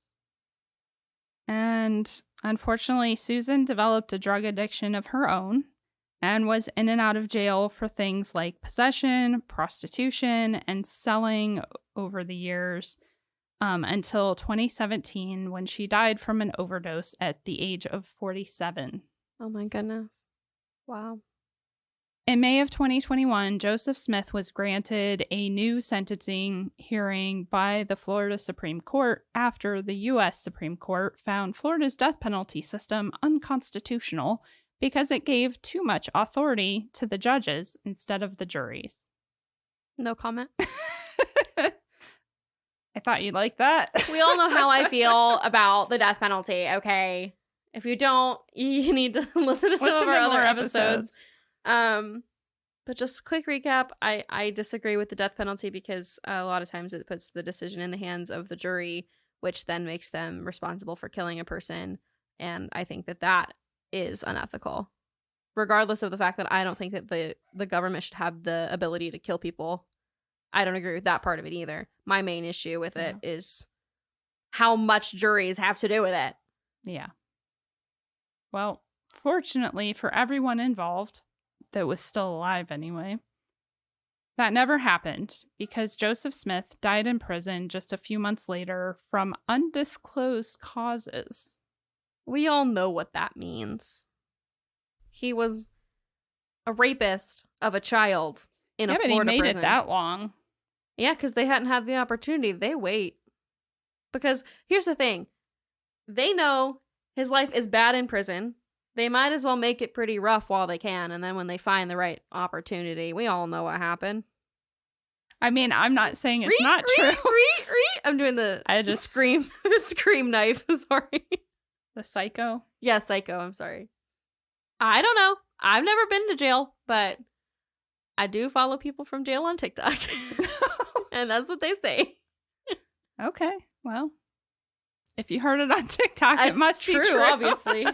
And unfortunately, Susan developed a drug addiction of her own and was in and out of jail for things like possession, prostitution, and selling over the years until 2017 when she died from an overdose at the age of 47. Oh my goodness. Wow. In May of 2021, Joseph Smith was granted a new sentencing hearing by the Florida Supreme Court after the U.S. Supreme Court found Florida's death penalty system unconstitutional because it gave too much authority to the judges instead of the juries. No comment. I thought you'd like that. We all know how I feel about the death penalty, okay? If you don't, you need to listen to some of our other episodes. But just a quick recap, I disagree with the death penalty because a lot of times it puts the decision in the hands of the jury, which then makes them responsible for killing a person. And I think that is unethical, regardless of the fact that I don't think that the government should have the ability to kill people. I don't agree with that part of it either. My main issue with it is how much juries have to do with it. Yeah. Well, fortunately for everyone involved, that was still alive anyway, that never happened because Joseph Smith died in prison just a few months later from undisclosed causes. We all know what that means. He was a rapist of a child in a Florida prison. He made it that long. Yeah, because they hadn't had the opportunity. They wait. Because here's the thing. They know his life is bad in prison. They might as well make it pretty rough while they can. And then when they find the right opportunity, we all know what happened. I mean, I'm not saying it's not true. I'm doing the scream knife. Sorry. The psycho? Yeah, psycho. I'm sorry. I don't know. I've never been to jail, but I do follow people from jail on TikTok. And that's what they say. Okay. Well, if you heard it on TikTok, it must be true. Obviously.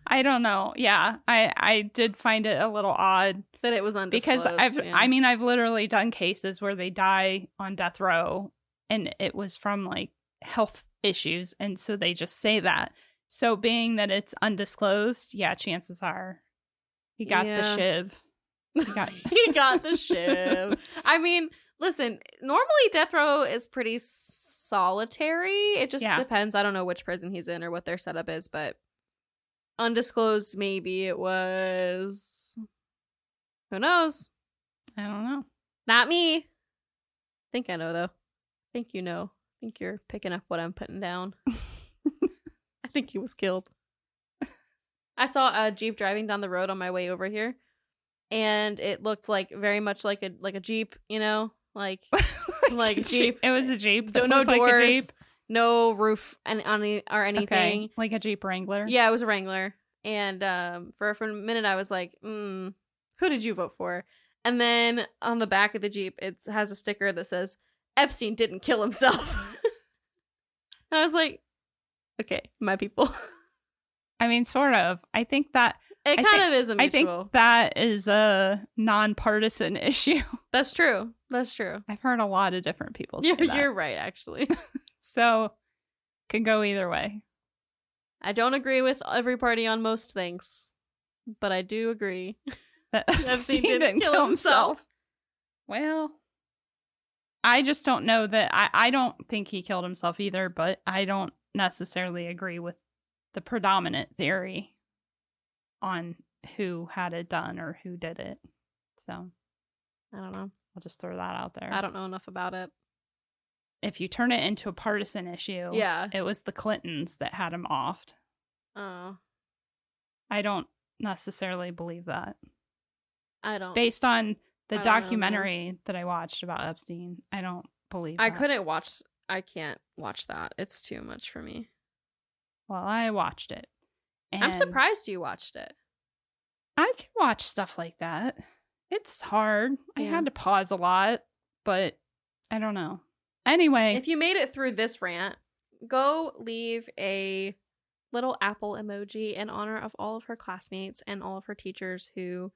I don't know. Yeah, I did find it a little odd that it was undisclosed. because I've literally done cases where they die on death row and it was from like health issues, and so they just say that. So being that it's undisclosed, yeah, chances are he got the shiv. He got the shiv. I mean, listen, normally death row is pretty solitary. It just depends. I don't know which prison he's in or what their setup is, but undisclosed, maybe it was. Who knows? I don't know. Not me. I think I know, though. I think you know. I think you're picking up what I'm putting down. I think he was killed. I saw a Jeep driving down the road on my way over here, and it looked like very much like a Jeep, you know, like like a Jeep. It was a Jeep. No doors, like a Jeep. No roof or anything. Okay. Like a Jeep Wrangler. Yeah, it was a Wrangler. And for a minute, I was like, who did you vote for? And then on the back of the Jeep, it has a sticker that says, Epstein didn't kill himself. And I was like, okay, my people. I mean, sort of. I think that it kind of is a mutual. I think that is a nonpartisan issue. That's true. That's true. I've heard a lot of different people say that. You're right, actually. So, can go either way. I don't agree with every party on most things, but I do agree that Epstein didn't kill himself. Well, I just don't know that. I don't think he killed himself either, but I don't necessarily agree with the predominant theory on who had it done or who did it. So, I don't know. I'll just throw that out there. I don't know enough about it. If you turn it into a partisan issue, it was the Clintons that had him offed. Oh. I don't necessarily believe that. I don't. Based on the documentary that I watched about Epstein, I don't believe that. I can't watch that. It's too much for me. Well, I watched it. I'm surprised you watched it. I can watch stuff like that. It's hard. Yeah. I had to pause a lot, but I don't know. Anyway. If you made it through this rant, go leave a little apple emoji in honor of all of her classmates and all of her teachers who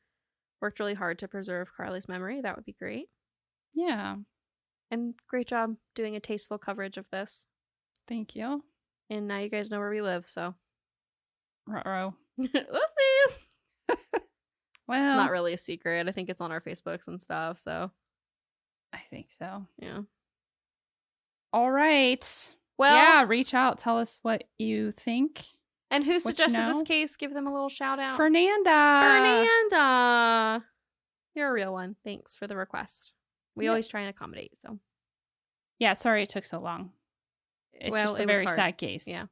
worked really hard to preserve Carlie's memory. That would be great. Yeah. And great job doing a tasteful coverage of this. Thank you. And now you guys know where we live, so. Ruh-roh. Whoopsies! Well, it's not really a secret. I think it's on our Facebooks and stuff, so. I think so. Yeah. All right. Well, yeah, reach out. Tell us what you think. And who suggested this case? Give them a little shout out. Fernanda. You're a real one. Thanks for the request. We always try and accommodate, so. Yeah, sorry it took so long. It's just a very sad case. Yeah.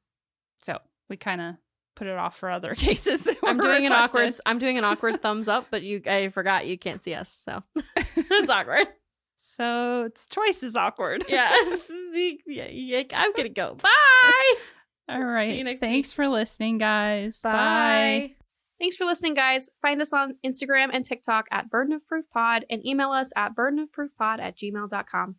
So we kind of put it off for other cases. I'm doing an awkward thumbs up, but I forgot you can't see us, so it's awkward. So it's twice as awkward. Yeah. I'm gonna go. Bye. All right. Thanks for listening, guys. Bye. Thanks for listening, guys. Find us on Instagram and TikTok at Burden of Proof Pod and email us at burdenofproofpod@gmail.com.